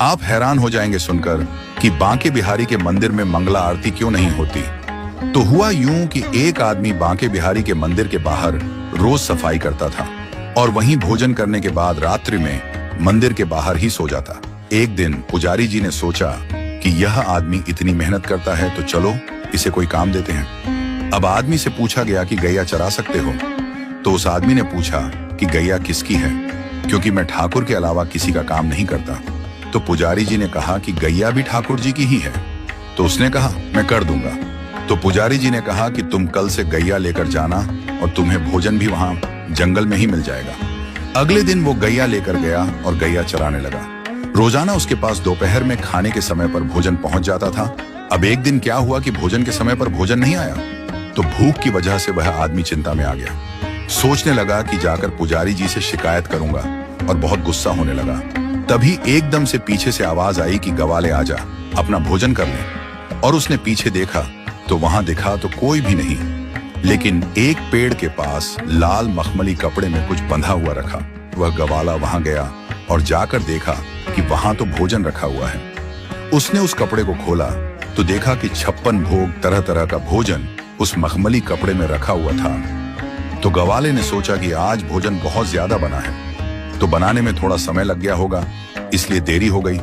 आप हैरान हो जाएंगे सुनकर कि बांके बिहारी के मंदिर में मंगला आरती क्यों नहीं होती। तो हुआ यूं कि एक आदमी बांके बिहारी के मंदिर के बाहर रोज सफाई करता था और वहीं भोजन करने के बाद रात्रि में मंदिर के बाहर ही सो जाता। एक दिन पुजारी जी ने सोचा कि यह आदमी इतनी मेहनत करता है तो चलो इसे कोई काम देते हैं। अब आदमी से पूछा गया कि गैया चरा सकते हो? तो उस आदमी ने पूछा कि गैया किसकी है, क्योंकि मैं ठाकुर के अलावा किसी का काम नहीं करता। तो पुजारी जी ने कहा कि गैया भी ठाकुर जी की ही है। तो उसने कहा मैं कर दूंगा। तो पुजारी जी ने कहा कि तुम कल से गैया लेकर जाना और तुम्हें भोजन भी वहां जंगल में ही मिल जाएगा। अगले दिन वो गैया लेकर गया और गैया चराने लगा। रोजाना उसके पास दोपहर में खाने के समय पर भोजन पहुंच जाता था। अब एक दिन क्या हुआ कि भोजन के समय पर भोजन नहीं आया, तो भूख की वजह से वह आदमी चिंता में आ गया। सोचने लगा कि जाकर पुजारी जी से शिकायत करूंगा और बहुत गुस्सा होने लगा। तभी एकदम से पीछे से आवाज आई कि गवाले आजा, अपना भोजन कर ले। और उसने पीछे देखा तो वहां दिखा तो कोई भी नहीं, लेकिन एक पेड़ के पास लाल मखमली कपड़े में कुछ बंधा हुआ रखा। वह गवाला वहां गया और जाकर देखा कि वहां तो भोजन रखा हुआ है। उसने उस कपड़े को खोला तो देखा कि 56 भोग तरह तरह का भोजन उस मखमली कपड़े में रखा हुआ था। तो गवाले ने सोचा कि आज भोजन बहुत ज्यादा बना है, तो बनाने में थोड़ा समय लग गया होगा, इसलिए देरी हो गई।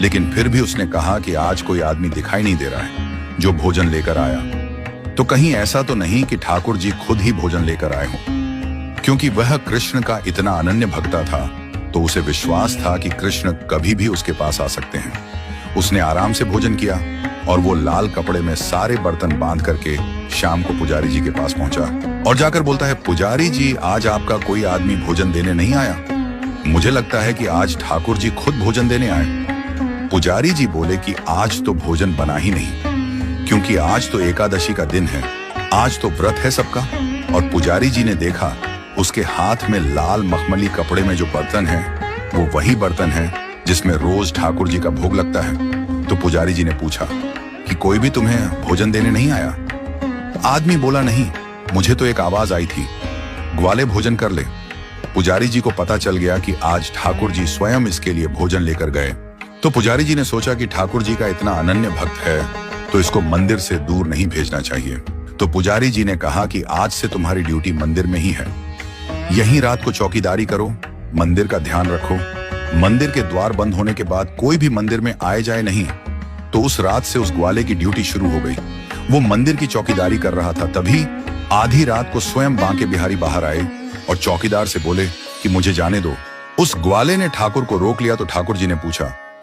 लेकिन फिर भी उसने कहा कि आज कोई आदमी दिखाई नहीं दे रहा है जो भोजन लेकर आया, तो कहीं ऐसा तो नहीं कि ठाकुर जी खुद ही भोजन लेकर आए हों। क्योंकि वह कृष्ण का इतना अनन्य भक्ता था तो उसे विश्वास था कि कृष्ण कभी भी उसके पास आ सकते हैं। उसने आराम से भोजन किया और वो लाल कपड़े में सारे बर्तन बांध करके शाम को पुजारी जी के पास पहुंचा और जाकर बोलता है, पुजारी जी आज आपका कोई आदमी भोजन देने नहीं आया, मुझे लगता है कि आज ठाकुर जी खुद भोजन देने आए। पुजारी जी बोले कि आज तो भोजन बना ही नहीं, क्योंकि आज तो एकादशी का दिन है, आज तो व्रत है सबका। और पुजारी जी ने देखा उसके हाथ में लाल मखमली कपड़े में जो बर्तन है वो वही बर्तन है जिसमें रोज ठाकुर जी का भोग लगता है। तो पुजारी जी ने पूछा कि कोई भी तुम्हें भोजन देने नहीं आया? आदमी बोला नहीं, मुझे तो एक आवाज आई थी, ग्वाले भोजन कर ले। पुजारी जी को पता चल गया कि आज ठाकुर जी स्वयं इसके लिए भोजन लेकर गए। तो पुजारी जी ने सोचा कि ठाकुर जी का इतना अनन्य भक्त है तो इसको मंदिर से दूर नहीं भेजना चाहिए। तो पुजारी जी ने कहा कि आज से तुम्हारी ड्यूटी मंदिर में ही है, यहीं रात को चौकीदारी करो, मंदिर का ध्यान रखो। मंदिर के द्वार बंद होने के बाद कोई भी मंदिर में आए जाए नहीं। तो उस रात से उस ग्वाले की ड्यूटी शुरू हो गई। वो मंदिर की चौकीदारी कर रहा था, तभी आधी रात को स्वयं बांके बिहारी बाहर आए और चौकीदार से बोले कि मुझे जाने दो। उस ग्वाले ने ठाकुर को रोक लिया। तो ठाकुर जी ने पूछा